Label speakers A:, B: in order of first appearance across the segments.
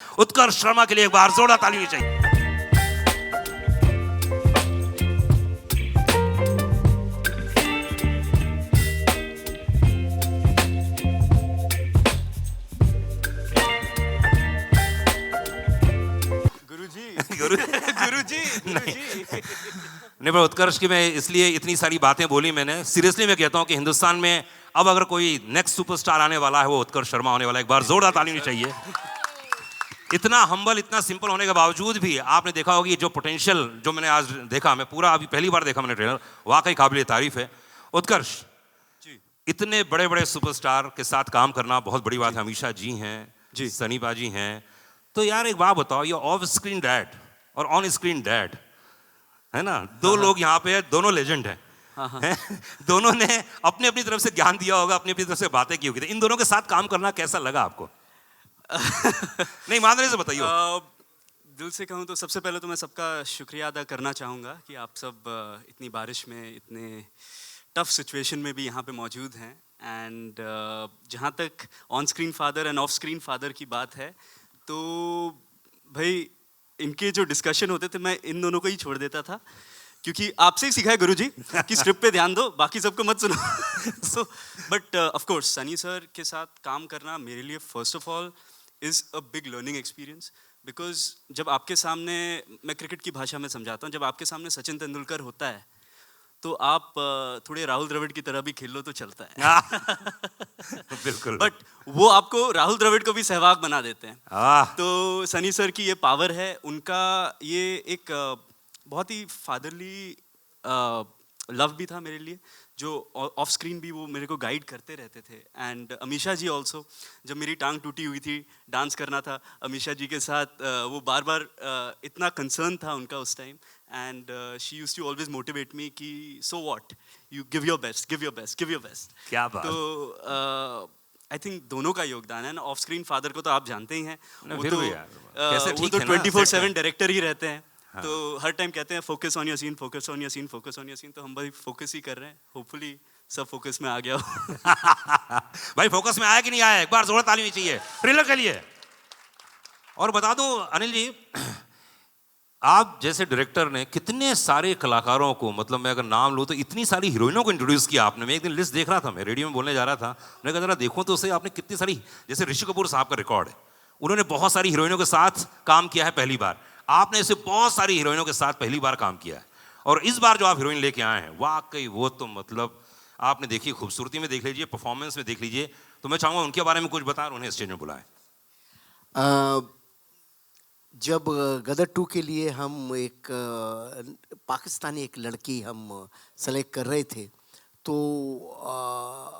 A: उत्कर्ष शर्मा के लिए एक बार जोरदार ताली होनी चाहिए।
B: गुरुजी
A: नहीं पर उत्कर्ष की मैं इसलिए इतनी सारी बातें बोली मैंने, सीरियसली मैं कहता हूं कि हिंदुस्तान में अब अगर कोई नेक्स्ट सुपरस्टार आने वाला है वो उत्कर्ष शर्मा होने वाला है। एक बार जोरदार ताली होनी चाहिए। इतना हम्बल, इतना सिंपल होने के बावजूद भी आपने देखा होगी जो पोटेंशियल जो मैंने आज देखा, मैं पूरा अभी पहली बार देखा मैंने ट्रेलर, वाकई काबिल तारीफ है। उत्कर्ष
B: जी
A: इतने बड़े बड़े सुपरस्टार के साथ काम करना बहुत बड़ी बात है। अमीषा जी हैं
B: जी,
A: सनी बाजी हैं, तो यार एक बात बताओ, ये ऑफ स्क्रीन डैड और ऑन स्क्रीन डैड है ना, दो लोग यहाँ पे दोनों लेजेंड हैं। दोनों ने अपनी अपनी तरफ से ज्ञान दिया होगा, अपनी अपनी तरफ से बातें की होगी। इन दोनों के साथ काम करना कैसा लगा आपको? नहीं मानने से बताइए।
B: दिल से कहूँ तो सबसे पहले तो मैं सबका शुक्रिया अदा करना चाहूँगा कि आप सब इतनी बारिश में, इतने टफ सिचुएशन में भी यहाँ पे मौजूद हैं। एंड जहाँ तक on screen father end of screen father की बात है, तो भाई इनके जो डिस्कशन होते थे मैं इन दोनों को ही छोड़ देता था, क्योंकि आपसे ही सीखा है गुरुजी कि स्क्रिप्ट पे ध्यान दो, बाकी सबको मत सुनो। So but of course Sunny sir के साथ काम करना मेरे लिए first of all is a big learning experience. Because जब आपके सामने, मैं क्रिकेट की भाषा में समझाता हूँ, जब आपके सामने सचिन तेंदुलकर होता है तो आप थोड़े राहुल द्रविड़ की तरह भी खेल लो तो चलता है।
A: बिल्कुल।
B: बट वो आपको राहुल द्रविड़ को भी सहवाग बना देते हैं। तो सनी सर की ये पावर है, उनका ये एक बहुत ही फादरली लव भी था मेरे लिए, जो ऑफ स्क्रीन भी वो मेरे को गाइड करते रहते थे। एंड अमीषा जी ऑल्सो, जब मेरी टांग टूटी हुई थी, डांस करना था अमीषा जी के साथ, वो बार बार इतना कंसर्न था उनका उस time. And she used to always motivate me कि so what, you give your best, give your best, give your best.
A: क्या बात।
B: तो आई थिंक दोनों का योगदान है ना। ऑफ स्क्रीन फादर को तो आप जानते ही हैं, वो तो 24/7 डायरेक्टर ही रहते हैं। हाँ। तो हर टाइम कहते हैं focus on your scene, focus on your scene, focus on your scene. तो हम भाई फोकस ही कर रहे हैं, होपफुली सब फोकस में आ गया हो।
A: भाई फोकस में आया कि नहीं आया, एक बार जोरदार ताली होनी चाहिए ट्रेलर के लिए। और बता दूं अनिल जी, आप जैसे डायरेक्टर ने कितने सारे कलाकारों को, मतलब मैं अगर नाम लूं तो इतनी सारी हीरोइनों को इंट्रोड्यूस किया आपने। मैं एक दिन लिस्ट देख रहा था, मैं रेडियो में बोलने जा रहा था, मैंने कहा जरा देखूं तो उसे आपने कितनी सारी, जैसे ऋषि कपूर साहब का रिकॉर्ड है, उन्होंने बहुत सारी हीरोइनों के साथ काम किया है पहली बार। आपने ऐसे बहुत सारी हीरोइनों के साथ पहली बार काम किया है, और इस बार जो आप हीरोइन लेके आए हैं वाकई वो तो मतलब आपने देखी, खूबसूरती में देख लीजिए, परफॉर्मेंस में देख लीजिए। तो मैं चाहूँगा उनके बारे में कुछ बताएं, उन्हें स्टेज में बुलाएं।
C: जब गदर 2 के लिए हम एक पाकिस्तानी एक लड़की हम सेलेक्ट कर रहे थे, तो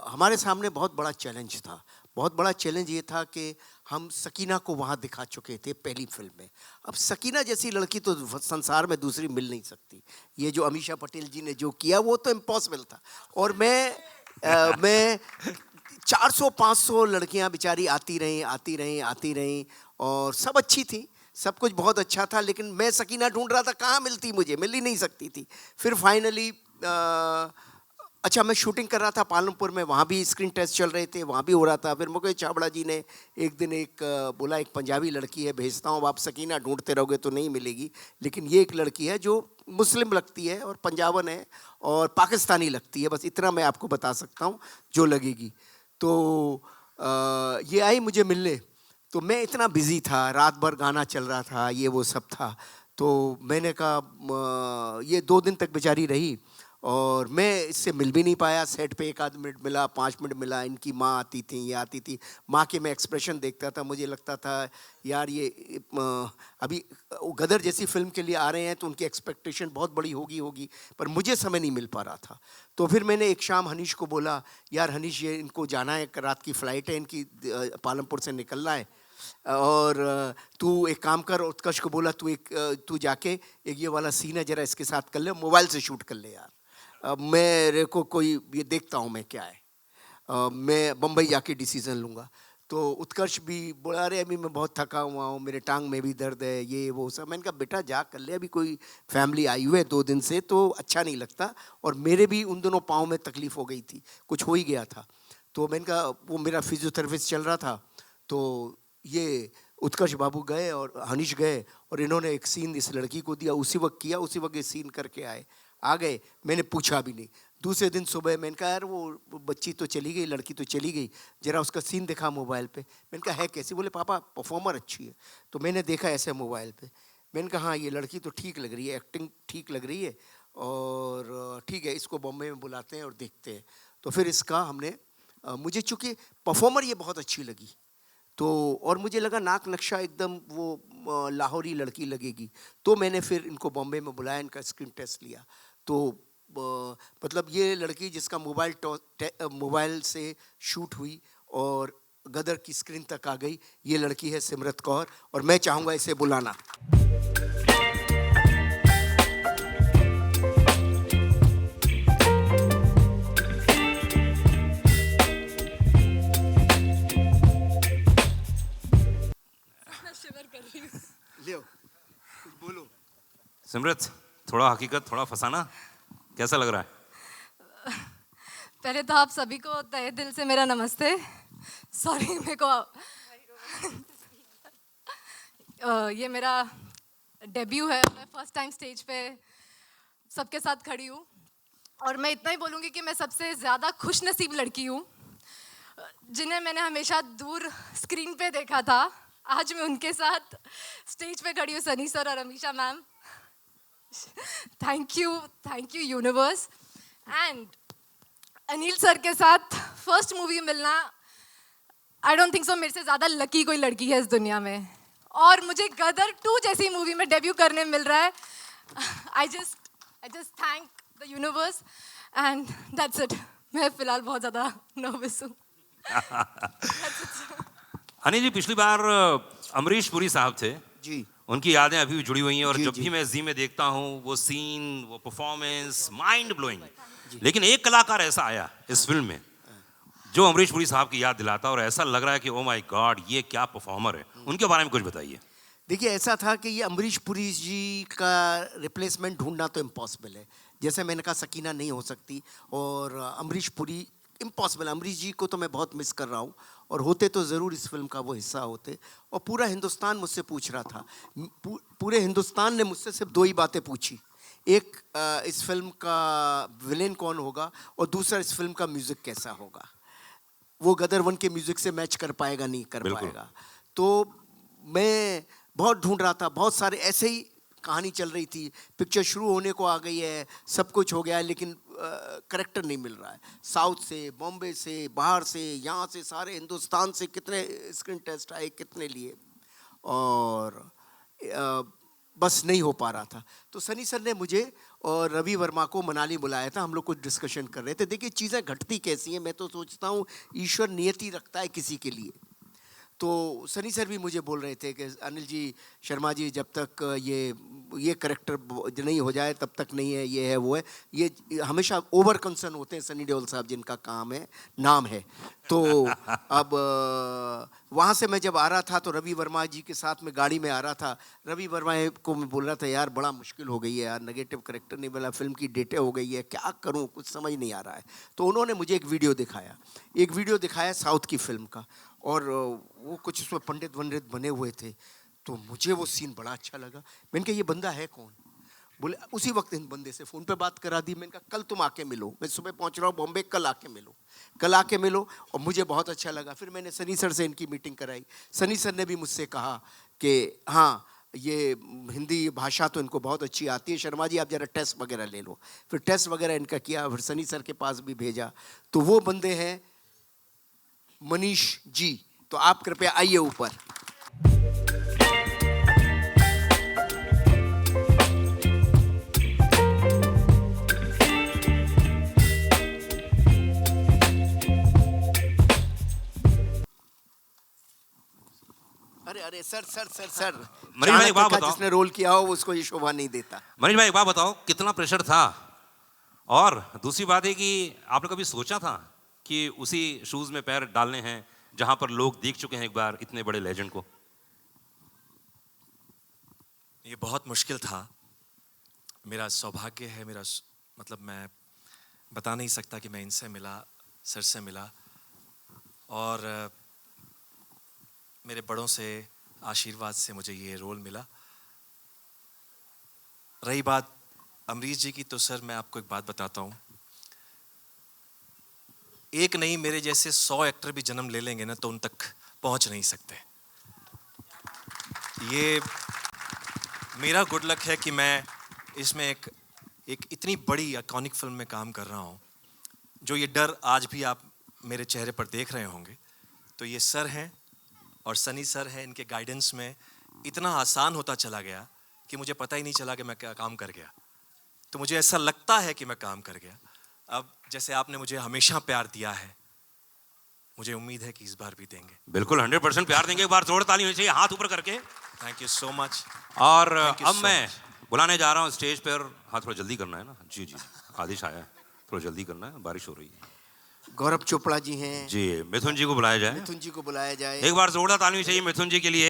C: हमारे सामने बहुत बड़ा चैलेंज था। बहुत बड़ा चैलेंज ये था कि हम सकीना को वहाँ दिखा चुके थे पहली फिल्म में। अब सकीना जैसी लड़की तो संसार में दूसरी मिल नहीं सकती। ये जो अमीषा पटेल जी ने जो किया वो तो इम्पॉसिबल था। और मैं 400-500 लड़कियाँ बेचारी आती रहीं और सब अच्छी थी, सब कुछ बहुत अच्छा था, लेकिन मैं सकीना ढूंढ रहा था, कहाँ मिलती, मुझे मिल ही नहीं सकती थी। फिर फाइनली अच्छा, मैं शूटिंग कर रहा था पालमपुर में, वहाँ भी स्क्रीन टेस्ट चल रहे थे, वहाँ भी हो रहा था। फिर मुकेश छाबड़ा जी ने एक दिन बोला एक पंजाबी लड़की है भेजता हूँ, आप सकीना ढूंढते रहोगे तो नहीं मिलेगी, लेकिन ये एक लड़की है जो मुस्लिम लगती है और पंजाबन है और पाकिस्तानी लगती है, बस इतना मैं आपको बता सकता हूँ जो लगेगी। तो ये आई मुझे मिलने, तो मैं इतना बिज़ी था, रात भर गाना चल रहा था, ये वो सब था। तो मैंने कहा ये 2 दिन तक बेचारी रही और मैं इससे मिल भी नहीं पाया। सेट पे 1 आध मिनट मिला, 5 मिनट मिला। इनकी माँ आती थी, ये आती थी, माँ के मैं एक्सप्रेशन देखता था, मुझे लगता था यार ये अभी गदर जैसी फिल्म के लिए आ रहे हैं तो उनकी एक्सपेक्टेशन बहुत बड़ी होगी, पर मुझे समय नहीं मिल पा रहा था। तो फिर मैंने एक शाम हनीश को बोला, यार हनीश ये इनको जाना है, रात की फ़्लाइट है इनकी, पालमपुर से निकलना है, और तू एक काम कर। उत्कर्ष को बोला तू जाके एक ये वाला सीन है जरा इसके साथ कर ले, मोबाइल से शूट कर ले यार, मेरे को कोई ये देखता हूँ मैं क्या है, मैं बम्बई जाके डिसीज़न लूँगा। तो उत्कर्ष भी बोला अरे अभी मैं बहुत थका हुआ हूँ, मेरे टांग में भी दर्द है, ये वो सब। मैंने कहा बेटा जा कर ले, अभी कोई फैमिली आई हुई है 2 दिन से तो अच्छा नहीं लगता, और मेरे भी उन दोनों पाँव में तकलीफ़ हो गई थी, कुछ हो ही गया था। तो मैंने कहा वो मेरा फिजियोथेरेपिस्ट चल रहा था, तो ये उत्कर्ष बाबू गए और हनीश गए और इन्होंने एक सीन इस लड़की को दिया, उसी वक्त किया, उसी वक्त ये सीन करके आए, आ गए। मैंने पूछा भी नहीं। दूसरे दिन सुबह मैंने कहा यार वो बच्ची तो चली गई, लड़की तो चली गई, जरा उसका सीन देखा मोबाइल पे। मैंने कहा है कैसी? बोले पापा परफॉर्मर अच्छी है। तो मैंने देखा ऐसे मोबाइल पे, मैंने कहा हाँ ये लड़की तो ठीक लग रही है, एक्टिंग ठीक लग रही है और ठीक है, इसको बॉम्बे में बुलाते हैं और देखते हैं। तो फिर इसका हमने मुझे चूँकि परफॉर्मर ये बहुत अच्छी लगी तो, और मुझे लगा नाक नक्शा एकदम वो लाहौरी लड़की लगेगी, तो मैंने फिर इनको बॉम्बे में बुलाया, इनका स्क्रीन टेस्ट लिया। तो मतलब ये लड़की जिसका मोबाइल से शूट हुई और गदर की स्क्रीन तक आ गई, ये लड़की है सिमरत कौर और मैं चाहूँगा इसे बुलाना। लियो कुछ बोलो।
A: सिमरत, थोड़ा हकीकत थोड़ा फसाना, कैसा लग रहा है?
D: पहले तो आप सभी को तहे दिल से मेरा नमस्ते। सॉरी मेरे को ये मेरा डेब्यू है, मैं फर्स्ट टाइम स्टेज पे सबके साथ खड़ी हूँ और मैं इतना ही बोलूँगी कि मैं सबसे ज़्यादा खुश नसीब लड़की हूँ जिन्हें मैंने हमेशा दूर स्क्रीन पे देखा था। आज मैं उनके साथ स्टेज पे खड़ी हूँ, सनी सर और Amisha ma'am. Thank you universe. And Anil sir के साथ फर्स्ट मूवी मिलना, आई डोंट थिंक सो मेरे से ज़्यादा लकी कोई लड़की है इस दुनिया में। और मुझे गदर 2 जैसी मूवी में डेब्यू करने मिल रहा है। I just thank the universe and that's it. मैं फिलहाल बहुत ज़्यादा नर्वस हूँ।
A: अनिल जी, पिछली बार अमरीश पुरी साहब थे
C: जी,
A: उनकी यादें अभी भी जुड़ी हुई हैं और
C: जी,
A: जब
C: जी।
A: भी मैं जी में देखता हूँ वो सीन, वो परफॉर्मेंस माइंड ब्लोइंग। लेकिन एक कलाकार ऐसा आया इस फिल्म में जो अमरीश पुरी साहब की याद दिलाता और ऐसा लग रहा है कि ओ माय गॉड ये क्या परफॉर्मर है। उनके बारे में कुछ बताइए।
C: देखिए ऐसा था कि ये अमरीश पुरी जी का रिप्लेसमेंट ढूंढना तो इम्पॉसिबल है। जैसे मैंने कहा सकीना नहीं हो सकती और अमरीश पुरी इम्पॉसिबल। अमरीश जी को तो मैं बहुत मिस कर रहा हूँ और होते तो ज़रूर इस फिल्म का वो हिस्सा होते। और पूरा हिंदुस्तान मुझसे पूछ रहा था, पूरे हिंदुस्तान ने मुझसे सिर्फ 2 ही बातें पूछी। एक इस फिल्म का विलेन कौन होगा और दूसरा इस फिल्म का म्यूज़िक कैसा होगा, वो गदर 1 के म्यूज़िक से मैच कर पाएगा नहीं कर
A: बिल्कुल।
C: पाएगा। तो मैं बहुत ढूंढ रहा था, बहुत सारे ऐसे ही कहानी चल रही थी, पिक्चर शुरू होने को आ गई है, सब कुछ हो गया है लेकिन करेक्टर नहीं मिल रहा है। साउथ से, बॉम्बे से, बाहर से, यहाँ से, सारे हिंदुस्तान से कितने स्क्रीन टेस्ट आए, कितने लिए और बस नहीं हो पा रहा था। तो सनी सर ने मुझे और रवि वर्मा को मनाली बुलाया था, हम लोग कुछ डिस्कशन कर रहे थे। देखिए चीज़ें घटती कैसी हैं, मैं तो सोचता हूँ ईश्वर नियति रखता है किसी के लिए। तो सनी सर भी मुझे बोल रहे थे कि अनिल जी, शर्मा जी, जब तक ये करेक्टर नहीं हो जाए तब तक नहीं है, ये है वो है, ये हमेशा ओवर कंसर्न होते हैं सनी देओल साहब जिनका काम है, नाम है। तो अब वहाँ से मैं जब आ रहा था तो रवि वर्मा जी के साथ में गाड़ी में आ रहा था। रवि वर्मा को मैं बोल रहा था यार बड़ा मुश्किल हो गई है यार, नेगेटिव करेक्टर नहीं मिला, फिल्म की डेटें हो गई है, क्या करूँ, कुछ समझ नहीं आ रहा है। तो उन्होंने मुझे एक वीडियो दिखाया साउथ की फिल्म का और वो कुछ उसमें पंडित वंडित बने हुए थे। तो मुझे वो सीन बड़ा अच्छा लगा। मैंने कहा ये बंदा है कौन? बोले उसी वक्त इन बंदे से फ़ोन पे बात करा दी। मैंने कहा कल तुम आके मिलो, मैं सुबह पहुंच रहा हूँ बॉम्बे, कल आके मिलो। और मुझे बहुत अच्छा लगा। फिर मैंने सनी सर से इनकी मीटिंग कराई। सनी सर ने भी मुझसे कहा कि हाँ ये हिंदी भाषा तो इनको बहुत अच्छी आती है, शर्मा जी आप ज़रा टेस्ट वगैरह ले लो। फिर टेस्ट वगैरह इनका किया, फिर सनी सर के पास भी भेजा। तो वो बंदे हैं मनीष जी। तो आप कृपया आइए ऊपर। अरे सर
A: मनीष भाई, एक बात
C: चाणक्य का
A: बताओ।
C: जिसने रोल किया हो उसको ये शोभा नहीं देता।
A: मनीष भाई, एक बात बताओ, कितना प्रेशर था? और दूसरी बात है कि आपने कभी सोचा था कि उसी शूज में पैर डालने हैं जहां पर लोग देख चुके हैं एक बार इतने बड़े लेजेंड को?
E: ये बहुत मुश्किल था। मेरा सौभाग्य है, मतलब मैं बता नहीं सकता कि मैं इनसे मिला, सर से मिला और मेरे बड़ों से आशीर्वाद से मुझे ये रोल मिला। रही बात अमरीश जी की, तो सर मैं आपको एक बात बताता हूँ, एक नहीं मेरे जैसे 100 एक्टर भी जन्म ले लेंगे ना तो उन तक पहुंच नहीं सकते। ये मेरा गुड लक है कि मैं इसमें एक इतनी बड़ी आइकॉनिक फिल्म में काम कर रहा हूँ। जो ये डर आज भी आप मेरे चेहरे पर देख रहे होंगे, तो ये सर हैं और सनी सर हैं, इनके गाइडेंस में इतना आसान होता चला गया कि मुझे पता ही नहीं चला कि मैं क्या काम कर गया। तो मुझे ऐसा लगता है कि मैं काम कर गया। अब जैसे आपने मुझे हमेशा प्यार दिया है, मुझे उम्मीद है कि इस बार भी देंगे।
A: बिल्कुल 100% प्यार देंगे। एक बार जोर ताली होनी चाहिए, हाथ ऊपर करके।
E: Thank you so much.
A: और
E: Thank you
A: अब
E: so
A: मैं
E: much.
A: बुलाने जा रहा हूँ स्टेज पर। हाँ, थोड़ा जल्दी करना है ना। जी जी, आदेश आया है, थोड़ा जल्दी करना है, बारिश हो रही है।
C: गौरव चोपड़ा जी हैं,
A: जी, मिथुन जी को बुलाया जाए।
C: मिथुन जी को बुलाया जाए।
A: एक बार जोरदार ताली होनी चाहिए मिथुन जी के लिए।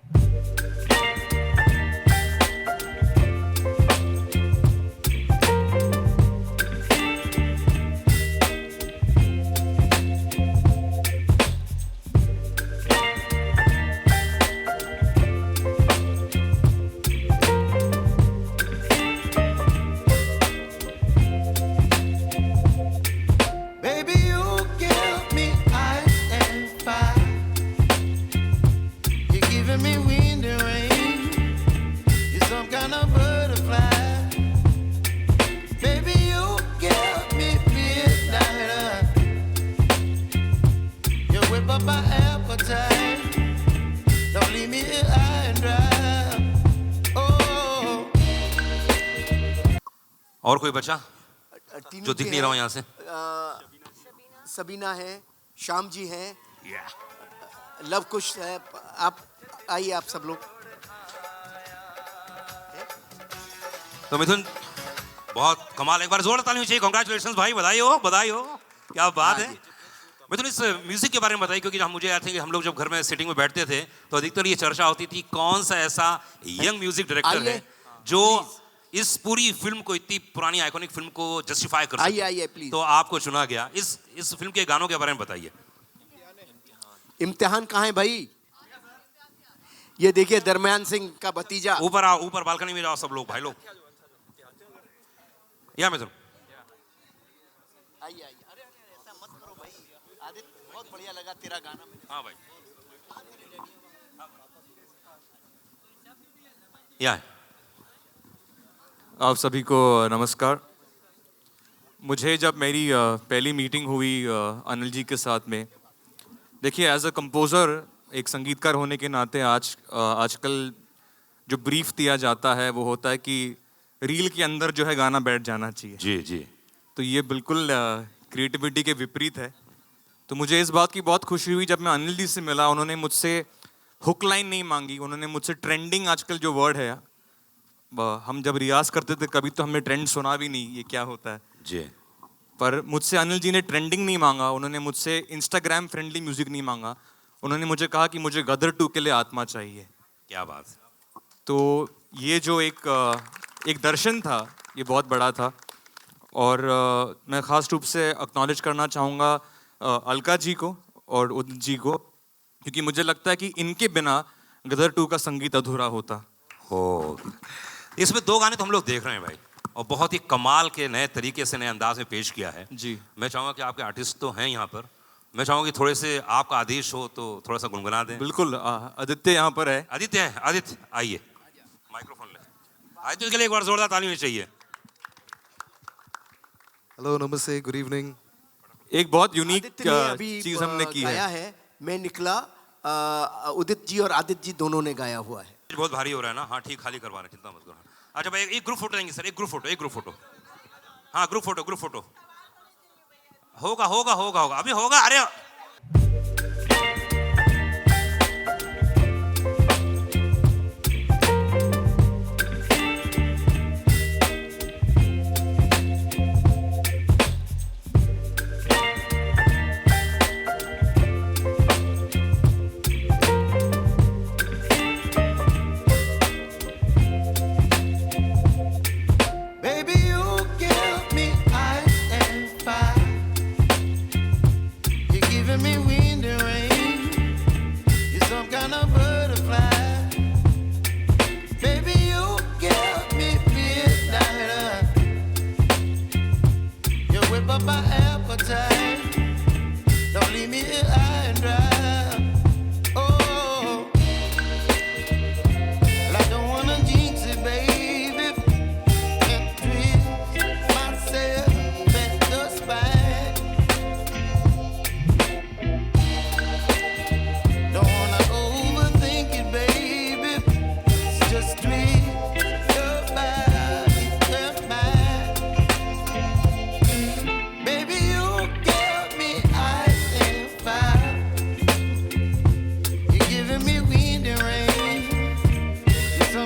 F: Baby, you give me ice and fire. You're giving me wind and rain. You're some kind of butterfly. Baby, you give me midnight. You whip up my appetite. Don't leave me here high and dry. Oh.
A: और कोई बचा
C: टीनू
A: जो
C: जी
A: दिख नहीं रहा हूँ यहाँ से?
C: सबीना है, श्याम जी हैं, लव कुश है। आप आइए, आप सब लोग।
A: तो मिथुन, बहुत कमाल। एक बार जोरदार ताली होनी चाहिए। कांग्रेचुलेशंस भाई, बधाई हो, बधाई हो, क्या बात है। मिथुन, इस म्यूजिक के बारे में बताइए, क्योंकि मुझे आई थिंक हम लोग जब घर में सिटिंग में बैठते थे तो अधिकतर ये चर्चा होती थी कौन सा ऐसा यंग म्यूजिक डायरेक्टर है
C: आइए,
A: जो इस पूरी फिल्म को, इतनी पुरानी आइकॉनिक फिल्म को जस्टिफाई कर
C: आइए
A: सके।
C: आइए प्लीज।
A: तो आपको चुना गया। इस फिल्म के गानों के बारे में बताइए।
C: इम्तिहान कहाँ है भाई? ये देखिए, दरमियान सिंह का भतीजा।
A: ऊपर आओ, ऊपर बालकनी में जाओ सब लोग, भाई लोग। या मिथुन,
C: आइए आइए। अरे अरे, ऐसा मत करो भाई। आदित्य, बहुत बढ़िया लगा तेरा गाना।
A: हाँ भाई, या
G: आप सभी को नमस्कार। मुझे जब मेरी पहली मीटिंग हुई अनिल जी के साथ में, देखिए एज अ कंपोज़र, एक संगीतकार होने के नाते आजकल जो ब्रीफ दिया जाता है वो होता है कि रील के अंदर जो है गाना बैठ जाना चाहिए।
A: जी जी।
G: तो ये बिल्कुल क्रिएटिविटी के विपरीत है। तो मुझे इस बात की बहुत खुशी हुई जब मैं अनिल जी से मिला। उन्होंने मुझसे हुक लाइन नहीं मांगी, उन्होंने मुझसे ट्रेंडिंग, आजकल जो वर्ड है, हम जब रियाज करते थे कभी तो हमने ट्रेंड सुना भी नहीं, ये क्या होता है
A: जी।
G: पर मुझसे अनिल जी ने ट्रेंडिंग नहीं मांगा, उन्होंने मुझसे इंस्टाग्राम फ्रेंडली म्यूजिक नहीं मांगा। उन्होंने मुझे कहा कि मुझे गदर 2 के लिए आत्मा चाहिए।
A: क्या बात।
G: तो ये जो एक दर्शन था, ये बहुत बड़ा था। और मैं ख़ास रूप से एक्नॉलेज करना चाहूँगा अलका जी को और उदित जी को, क्योंकि मुझे लगता है कि इनके बिना गदर 2 का संगीत अधूरा होता।
A: हो, इसमें 2 गाने तो हम लोग देख रहे हैं भाई, और बहुत ही कमाल के नए तरीके से, नए अंदाज में पेश किया है।
G: जी।
A: मैं चाहूँगा कि आपके आर्टिस्ट तो हैं यहाँ पर, मैं चाहूँगा कि थोड़े से आपका आदेश हो तो थोड़ा सा गुनगुना दें।
G: बिल्कुल, आदित्य यहाँ पर है।
A: आदित्य है, आदित्य आइए, माइक्रोफोन ले। आदित्य के लिए एक बार जोरदार ताली होनी चाहिए।
H: हेलो, नमस्ते, गुड इवनिंग।
G: एक बहुत यूनिक
C: आदित्य ने अभी
G: चीज़ हमने की
C: गाया
G: है।
C: है, मैं निकला। उदित जी और आदित्य जी दोनों ने गाया हुआ है।
A: बहुत भारी हो रहा है ना? हाँ ठीक, खाली करवा रहे हैं, चिंता मत करो। अच्छा भाई, एक ग्रुप फोटो लेंगे सर, एक ग्रुप फोटो। हाँ, ग्रुप फोटो होगा होगा होगा होगा, अभी होगा। अरे
F: Baby, you give me ice and fire. You give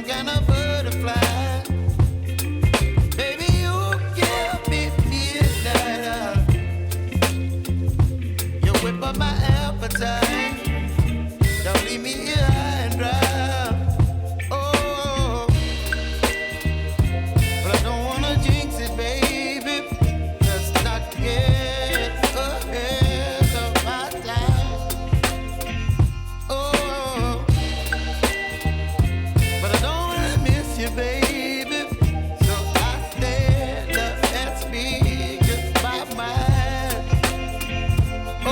F: some kind of butterfly. Baby, you give me midnight. You whip up my appetite. Don't leave me here high and dry. Oh, but I don't wanna jinx it, baby. Let's not get ahead of my time. Oh, but I don't wanna miss you, baby. So I stand up and speak just my mind. Oh.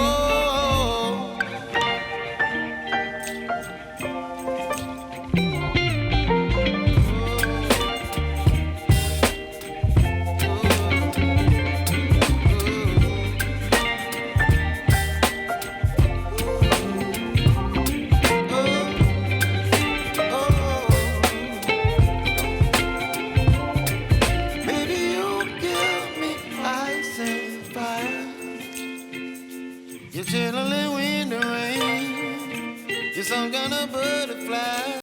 F: Baby, you give me ice and fire. You're chilling in the rain. You're some kind of butterfly.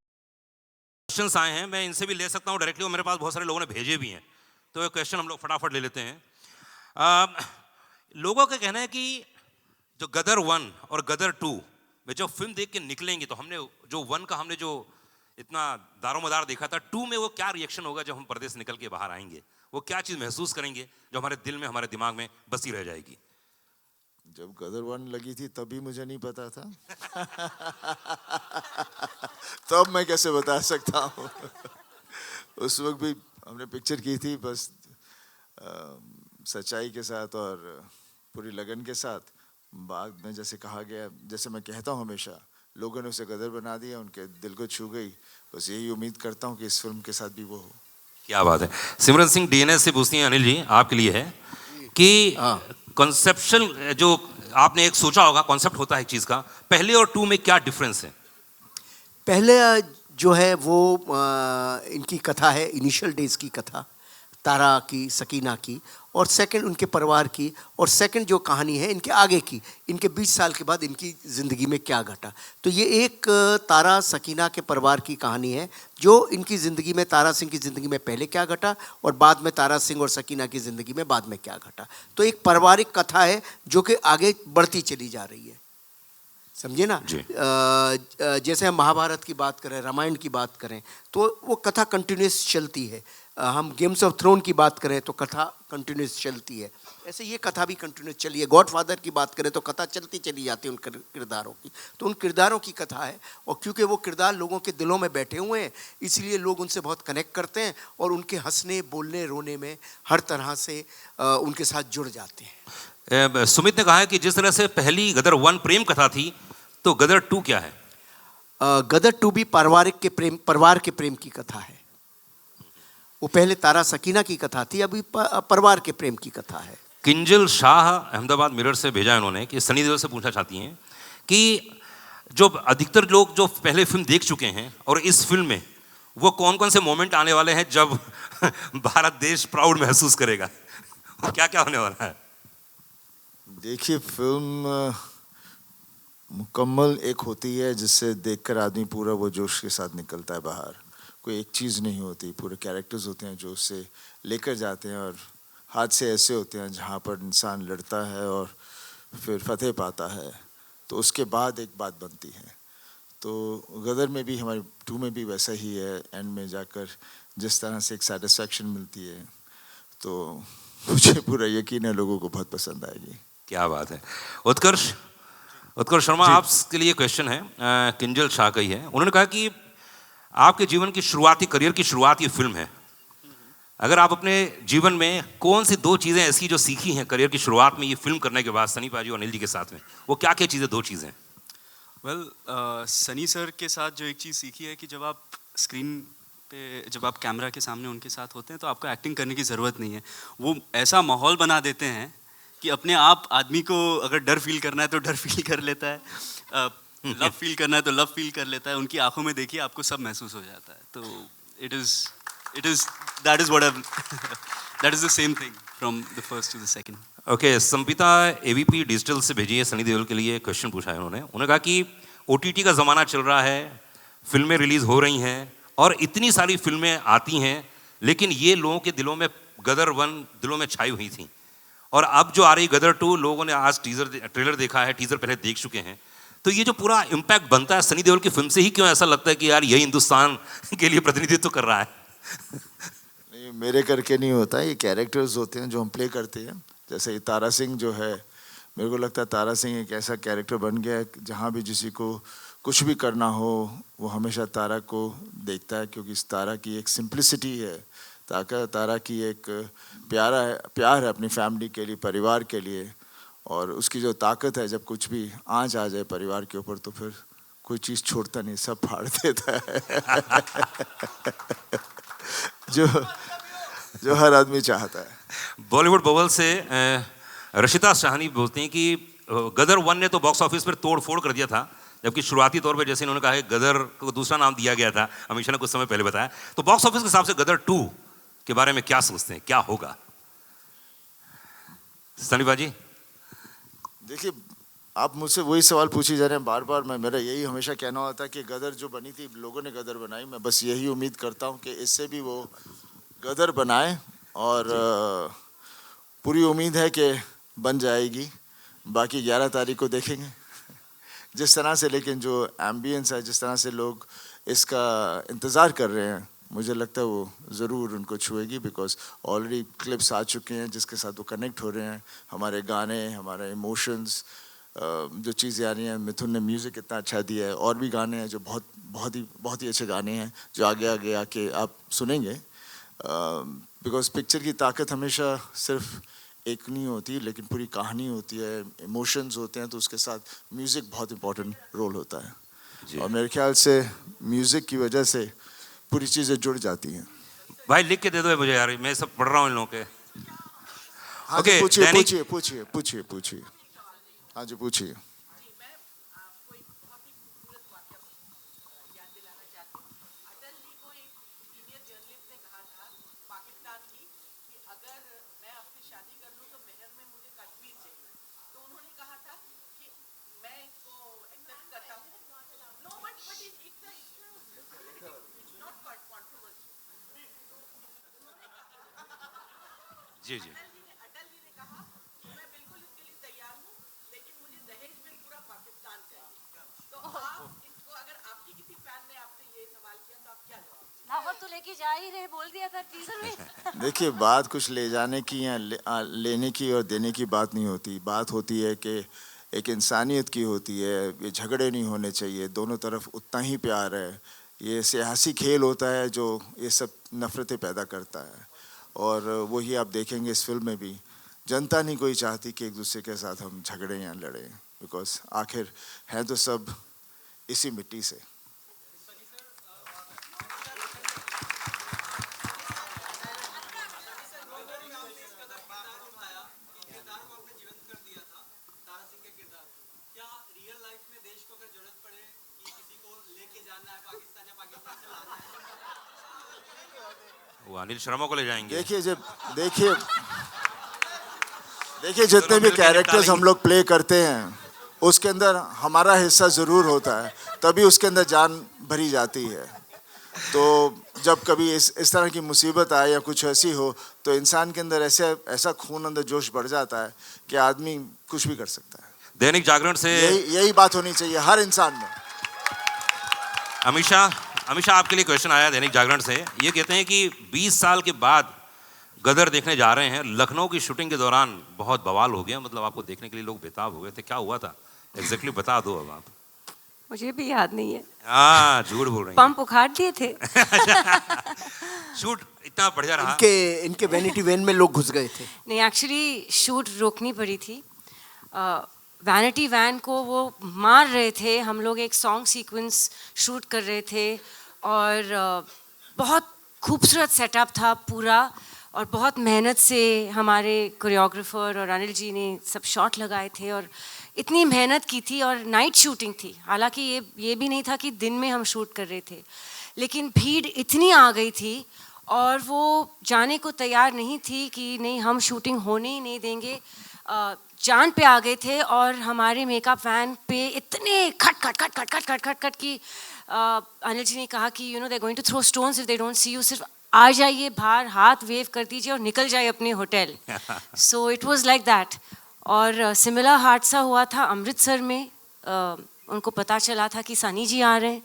A: Questions आए हैं, मैं इनसे भी ले सकता हूँ directly, और मेरे पास बहुत सारे लोगों ने भेजे भी हैं, तो ये क्वेश्चन हम लोग फटाफट ले लेते हैं। लोगों का कहना है कि जो गदर 1 और गदर 2 में जब फिल्म देख के निकलेंगे तो हमने जो 1 का हमने जो इतना दारोमदार देखा था, 2 में वो क्या रिएक्शन होगा जब हम पर्दे से निकल के बाहर आएंगे, वो क्या चीज़ महसूस करेंगे जो हमारे दिल में, हमारे दिमाग में बसी रह जाएगी।
I: जब गदर 1 लगी थी तभी मुझे नहीं पता था। तब मैं कैसे बता सकता हूँ। उस वक्त भी हमने पिक्चर की थी बस सच्चाई के साथ और पूरी लगन के साथ। बाद में जैसे कहा गया, जैसे मैं कहता हूँ हमेशा, लोगों ने उसे गदर बना दिया, उनके दिल को छू गई। बस यही उम्मीद करता हूँ कि इस फिल्म के साथ भी वो हो।
A: क्या बात है। सिमरन सिंह डीएनएस से पूछती हैं अनिल जी, आपके लिए है कि कॉन्सेप्शल जो आपने एक सोचा होगा, कॉन्सेप्ट होता है एक चीज़ का, पहले और 2 में क्या डिफरेंस है?
C: पहले जो है वो इनकी कथा है, इनिशियल डेज की कथा, तारा की, सकीना की, और सेकंड उनके परिवार की, और सेकंड जो कहानी है इनके आगे की, इनके 20 साल के बाद इनकी ज़िंदगी में क्या घटा। तो ये एक तारा सकीना के परिवार की कहानी है, जो इनकी ज़िंदगी में, तारा सिंह की ज़िंदगी में पहले क्या घटा और बाद में तारा सिंह और सकीना की ज़िंदगी में बाद में क्या घटा। तो एक पारिवारिक कथा है जो कि आगे बढ़ती चली जा रही है, समझे ना। जैसे हम महाभारत की बात करें, रामायण की बात करें, तो वो कथा कंटिन्यूस चलती है। हम गेम्स ऑफ थ्रोन की बात करें तो कथा कंटिन्यूस चलती है, ऐसे ये कथा भी कंटिन्यूस चली है। गॉडफादर की बात करें तो कथा चलती चली जाती है उन किरदारों की, तो उन किरदारों की कथा है। और क्योंकि वो किरदार लोगों के दिलों में बैठे हुए हैं, इसलिए लोग उनसे बहुत कनेक्ट करते हैं और उनके हंसने, बोलने, रोने में हर तरह से उनके साथ जुड़ जाते हैं।
A: सुमित ने कहा है कि जिस तरह से पहली गदर 1 प्रेम कथा थी, तो गदर 2 क्या है?
C: गदर 2 भी परिवार के प्रेम की कथा है। वो पहले तारा सकीना की कथा थी, अभी परिवार के प्रेम की कथा है।
A: किंजल शाह अहमदाबाद मिरर से भेजा है उन्होंने कि सनी देओल से पूछना चाहती हैं कि जो अधिकतर लोग जो पहले फिल्म देख चुके हैं और इस फिल्म में वो कौन कौन से मोमेंट आने वाले हैं जब भारत देश प्राउड महसूस करेगा, क्या क्या होने वाला है?
I: देखिए, फिल्म मुकम्मल एक होती है जिससे देखकर आदमी पूरा वो जोश के साथ निकलता है बाहर। कोई एक चीज़ नहीं होती, पूरे कैरेक्टर्स होते हैं जो उससे लेकर जाते हैं, और हादसे ऐसे होते हैं जहाँ पर इंसान लड़ता है और फिर फतेह पाता है, तो उसके बाद एक बात बनती है। तो गदर में भी, हमारी 2 में भी वैसा ही है। एंड में जाकर जिस तरह से एक सेटिस्फैक्शन मिलती है, तो मुझे पूरा यकीन है लोगों को बहुत पसंद आएगी।
A: क्या बात है। उत्कर्ष शर्मा, आपके लिए क्वेश्चन है, किंजल शाह का ही है। उन्होंने कहा कि आपके जीवन की शुरुआती, करियर की शुरुआत ये फिल्म है। अगर आप अपने जीवन में कौन सी 2 चीज़ें ऐसी जो सीखी हैं करियर की शुरुआत में ये फिल्म करने के बाद सनी पाजी और अनिल जी के साथ में, वो क्या क्या चीज़ें, 2 चीज़ें?
B: वेल, सनी सर के साथ जो एक चीज़ सीखी है कि जब आप स्क्रीन पे, जब आप कैमरा के सामने उनके साथ होते हैं तो आपको एक्टिंग करने की ज़रूरत नहीं है। वो ऐसा माहौल बना देते हैं कि अपने आप आदमी को अगर डर फील करना है तो डर फील कर लेता है, लव फील करना है तो लव फील कर लेता है। उनकी आंखों में देखिए आपको सब महसूस हो जाता है। तो that is what that is the same thing from the first to the second.
A: Okay, Sampita AVP digital से भेजी है, सनी देओल के लिए क्वेश्चन पूछा है उन्होंने। उन्होंने कहा कि ओटीटी का ज़माना चल रहा है, फिल्में रिलीज़ हो रही हैं, और इतनी सारी फिल्में आती हैं, लेकिन ये लोगों के दिलों में गदर 1 दिलों में छाई हुई थी। और अब जो आ रही गदर 2, लोगों ने आज ट्रेलर देखा है, टीजर पहले देख चुके हैं, तो ये जो पूरा इम्पैक्ट बनता है सनी देओल की फिल्म से ही, क्यों ऐसा लगता है कि यार यही हिंदुस्तान के लिए प्रतिनिधित्व कर रहा है?
I: नहीं, मेरे करके नहीं होता, ये कैरेक्टर्स होते हैं जो हम प्ले करते हैं। जैसे तारा सिंह जो है, मेरे को लगता है तारा सिंह एक ऐसा कैरेक्टर बन गया है जहाँ भी किसी को कुछ भी करना हो वो हमेशा तारा को देखता है, क्योंकि इस तारा की एक सिंप्लिसिटी है, तारा की एक प्यार है अपनी फैमिली के लिए, परिवार के लिए। और उसकी जो ताकत है, जब कुछ भी आँच आ जाए परिवार के ऊपर तो फिर कोई चीज़ छोड़ता नहीं, सब फाड़ देता है जो हर आदमी चाहता है।
A: बॉलीवुड बबल से रशिता शाहनी बोलती हैं कि गदर 1 ने तो बॉक्स ऑफिस पर तोड़ फोड़ कर दिया था, जबकि शुरुआती तौर पे जैसे इन्होंने कहा है गदर को दूसरा नाम दिया गया था, अमीषा ने कुछ समय पहले बताया, तो बॉक्स ऑफिस के हिसाब से गदर 2 के बारे में क्या सोचते हैं, क्या होगा? सनी बाजी।
I: देखिए, आप मुझसे वही सवाल पूछी जा रहे हैं बार बार। मेरा यही हमेशा कहना होता है कि गदर जो बनी थी, लोगों ने गदर बनाई, मैं बस यही उम्मीद करता हूँ कि इससे भी वो गदर बनाए, और पूरी उम्मीद है कि बन जाएगी। बाकी 11 तारीख को देखेंगे जिस तरह से, लेकिन जो एम्बियंस है, जिस तरह से लोग इसका इंतज़ार कर रहे हैं, मुझे लगता है वो ज़रूर उनको छुएगी, बिकॉज ऑलरेडी क्लिप्स आ चुके हैं जिसके साथ वो कनेक्ट हो रहे हैं। हमारे गाने, हमारे इमोशंस, जो चीज़ें आ रही हैं, मिथुन ने म्यूज़िक इतना अच्छा दिया है, और भी गाने हैं जो बहुत ही अच्छे गाने हैं जो आगे आके आप सुनेंगे। बिकॉज पिक्चर की ताकत हमेशा सिर्फ एक नहीं होती, लेकिन पूरी कहानी होती है, इमोशंस होते हैं, तो उसके साथ म्यूज़िक बहुत इंपॉर्टेंट रोल होता है। और मेरे ख्याल से म्यूज़िक की वजह से पूरी चीज़ें जुड़ जाती हैं।
A: भाई लिख के दे दो मुझे यार, मैं सब पढ़ रहा हूँ इन लोगों के।
I: हाँ जी, पूछिए। हाँ जी, पूछिए।
A: जी जी।
J: तो लेके जा ही रहे, बोल दिया था टीजर में।
I: देखिए, बात कुछ ले जाने की या लेने की और देने की बात नहीं होती। बात होती है कि एक इंसानियत की होती है। ये झगड़े नहीं होने चाहिए, दोनों तरफ उतना ही प्यार है। ये सियासी खेल होता है जो ये सब नफ़रतें पैदा करता है, और वही आप देखेंगे इस फिल्म में भी। जनता नहीं कोई चाहती कि एक दूसरे के साथ हम झगड़ें या लड़ें, बिकॉज आखिर हैं तो सब इसी मिट्टी से।
A: वो अनिल शर्मा को ले जाएंगे।
I: देखिए जितने भी कैरेक्टर्स हम लोग प्ले करते हैं उसके अंदर हमारा हिस्सा ज़रूर होता है, तभी उसके अंदर जान भरी जाती है। तो जब कभी इस तरह की मुसीबत आए या कुछ ऐसी हो तो इंसान के अंदर ऐसा खून अंदर जोश बढ़ जाता है कि आदमी कुछ भी कर सकता है।
A: दैनिक जागरण से
I: यही बात होनी चाहिए हर इंसान में।
A: अमीषा आपके लिए क्वेश्चन आया दैनिक जागरण से। ये कहते हैं कि 20 साल के बाद गदर देखने जा रहे हैं। लखनऊ की शूटिंग के दौरान बहुत बवाल हो गया, मतलब आपको देखने के लिए लोग बेताब हो गए थे। क्या हुआ था एग्जैक्टली बता दो अब आप।
J: मुझे भी याद नहीं है।
A: हाँ, झूठ बोल रही हैं।
J: पंप उखाड़ दिए थे।
A: शूट इतना बढ़िया रहा।
C: इनके वैनिटी वैन में लोग घुस गए थे।
J: नहीं, एक्चुअली शूट रोकनी पड़ी थी। वैनिटी वैन को वो मार रहे थे। हम लोग एक सॉन्ग सीक्वेंस शूट कर रहे थे और बहुत खूबसूरत सेटअप था पूरा, और बहुत मेहनत से हमारे कोरियोग्राफर और अनिल जी ने सब शॉट लगाए थे और इतनी मेहनत की थी। और नाइट शूटिंग थी, हालांकि ये भी नहीं था कि दिन में हम शूट कर रहे थे, लेकिन भीड़ इतनी आ गई थी और वो जाने को तैयार नहीं थी कि नहीं हम शूटिंग होने ही नहीं देंगे। जान पे आ गए थे और हमारे मेकअप वैन पे इतने खट खट खट खट खट खट खट खट की अनिल जी ने कहा कि you know they going to throw stones if they don't see you, सिर्फ आ जाइए बाहर, हाथ वेव कर दीजिए और निकल जाइए अपने hotel. So it was like that. और सिमिलर हादसा हुआ था अमृतसर में. उनको पता चला था कि सनी जी आ रहे हैं,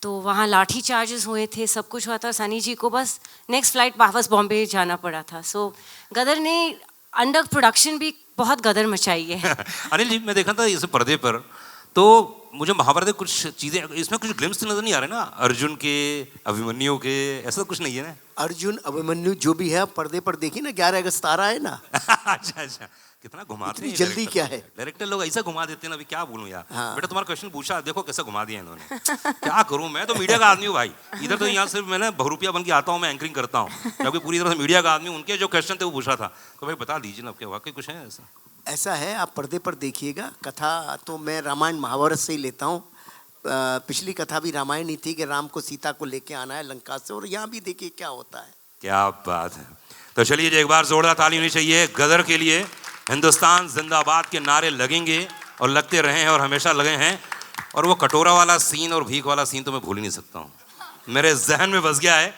J: तो वहाँ लाठी चार्जेस हुए थे, सब कुछ हुआ था. सनी जी को बस नेक्स्ट फ्लाइट वापस बॉम्बे जाना पड़ा था. सो गदर ने अंडर प्रोडक्शन भी बहुत गदर मचाई है.
A: अनिल जी, मैं देखा था इस पर्दे पर, तो मुझे महाभारत में कुछ चीजें, इसमें कुछ ग्लिम्स नजर नहीं आ रहे ना, अर्जुन के, अभिमन्यु के, ऐसा कुछ नहीं है ना?
C: अर्जुन अभिमन्यु जो भी है पर्दे पर देखिए ना, 11 अगस्त आ रहा है ना.
A: अच्छा अच्छा, कितना घुमाते हैं
C: इतनी जल्दी
A: डायरेक्टर।
C: क्या है?
A: डायरेक्टर लोग ऐसा घुमा देते हैं ना, अभी क्या बोलूं यार.
C: हाँ।
A: बेटा तुम्हारा क्वेश्चन पूछा, देखो कैसे घुमा दिया इन्होंने. क्या करूं, मैं तो मीडिया का आदमी हूँ भाई. इधर तो यहाँ सिर्फ मैंने बहुरूपिया बन के आता हूँ, मैं एंकरिंग करता हूँ, जबकि पूरी तरह से मीडिया का आदमी हूं. उनके जो क्वेश्चन थे वो पूछा था, तो भाई बता दीजिए ना, क्या वाकई कुछ है ऐसा?
C: ऐसा है, आप पर्दे पर देखिएगा. कथा तो मैं रामायण महाभारत से ही लेता हूँ. पिछली कथा भी रामायण ही थी कि राम को सीता को लेके आना है लंका से, और यहाँ भी देखिए क्या होता है.
A: क्या बात है. तो चलिए, एक बार जोरदार ताली होनी चाहिए गदर के लिए. हिंदुस्तान जिंदाबाद के नारे लगेंगे और लगते रहे हैं और हमेशा लगे हैं. और वो कटोरा वाला सीन और भीख वाला सीन तो मैं भूल ही नहीं सकता हूँ, मेरे जहन में बस गया है.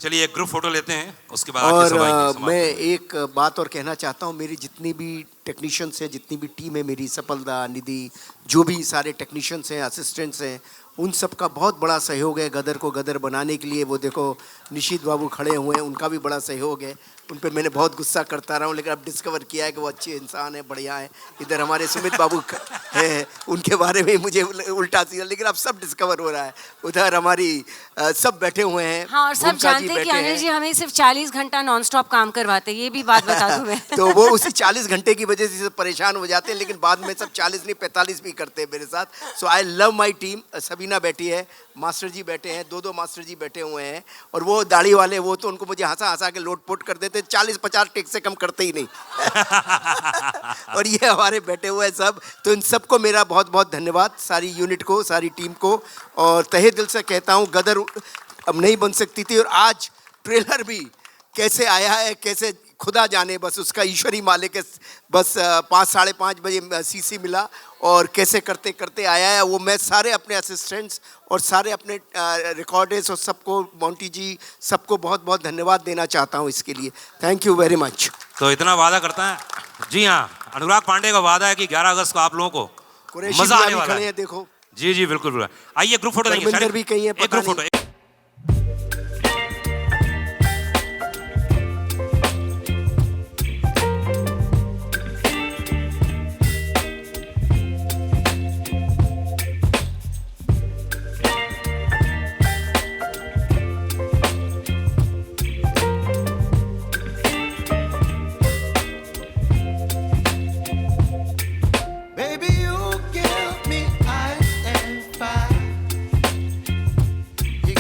A: चलिए एक ग्रुप फोटो लेते हैं, उसके बाद
C: और
A: समाप्त
C: मैं एक बात और कहना चाहता हूँ. मेरी जितनी भी टेक्नीशियंस हैं, जितनी भी टीम है मेरी, सफलदा, निधि, जो भी सारे टेक्नीशियंस हैं, असिस्टेंट्स हैं, उन सब का बहुत बड़ा सहयोग है गदर को गदर बनाने के लिए. वो देखो निशित बाबू खड़े हुए हैं, उनका भी बड़ा सहयोग है. उन पर मैंने बहुत गुस्सा करता रहा हूँ, लेकिन अब डिस्कवर किया है कि वो अच्छे इंसान है, बढ़िया है. इधर हमारे सुमित बाबू है, उनके बारे में मुझे उल्टा सीधा, लेकिन अब सब डिस्कवर हो रहा है. उधर हमारी सब बैठे हुए हैं.
J: हाँ, और सब
C: भूमिका जी
J: जानते हैं कि
C: बैठे
J: अनिल
C: हैं.
J: जी हमें सिर्फ 40 घंटा नॉन स्टॉप काम करवाते हैं, ये भी बात बता दूं मैं.
C: तो वो उसी 40 घंटे की वजह से परेशान हो जाते हैं, लेकिन बाद में सब 40 नहीं 45 भी करते हैं मेरे साथ. So I love my team. Sabina बैठी है, मास्टर जी बैठे हैं, दो मास्टर जी बैठे हुए हैं, और वो दाढ़ी वाले, वो तो उनको मुझे हंसा हंसा के लोटपोट कर देते. 40-50 टेक से कम करते ही नहीं. और ये हमारे बैठे हुए हैं सब. तो इन सबको मेरा बहुत बहुत धन्यवाद, सारी यूनिट को, सारी टीम को. और तहे दिल से कहता हूँ, गदर अब नहीं बन सकती थी. और आज ट्रेलर भी कैसे आया है, कैसे खुदा जाने, बस उसका ईश्वरी मालिक है. बस 5-5:30 बजे सीसी मिला और कैसे करते करते आया है. वो मैं सारे अपने असिस्टेंट्स और सारे अपने रिकॉर्डर्स और सबको, मोंटी जी, सबको बहुत बहुत धन्यवाद देना चाहता हूँ इसके लिए. Thank you very much.
A: तो इतना वादा करता है. जी हाँ, अनुराग पांडे का वादा है कि 11 अगस्त को आप लोगों को
C: कुरैशी
A: मजा आने
C: भी
A: वाला
C: खड़े
A: है.
C: हैं, देखो.
A: जी जी बिल्कुल बिल्कुल. आइए ग्रुप फोटो लेंगे.
C: धर्मेंद्र भी कहीं है,
A: एक
C: पता
A: ग्रुप
C: नहीं.
A: Photo.
F: Baby, you give me ice and fire. You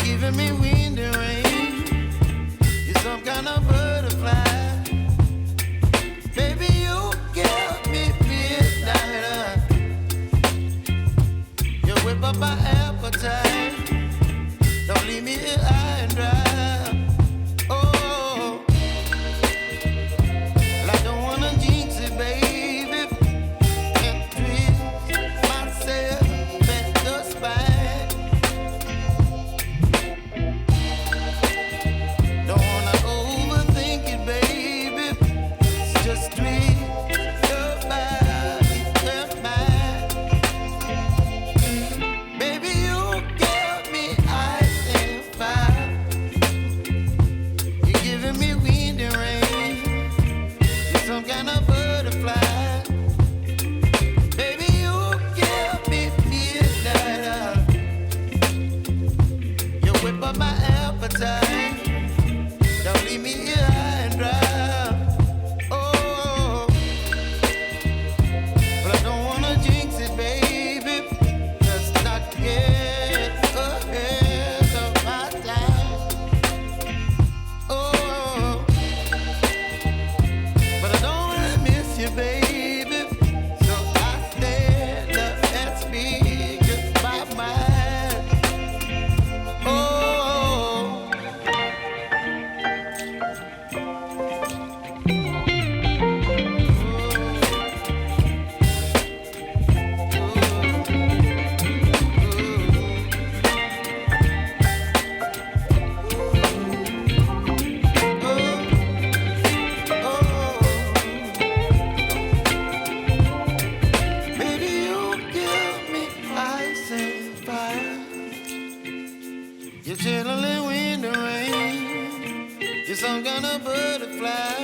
F: some kind of butterfly.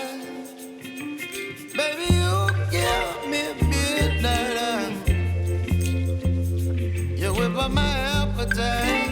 F: Baby, you give me midnight. You whip up my appetite.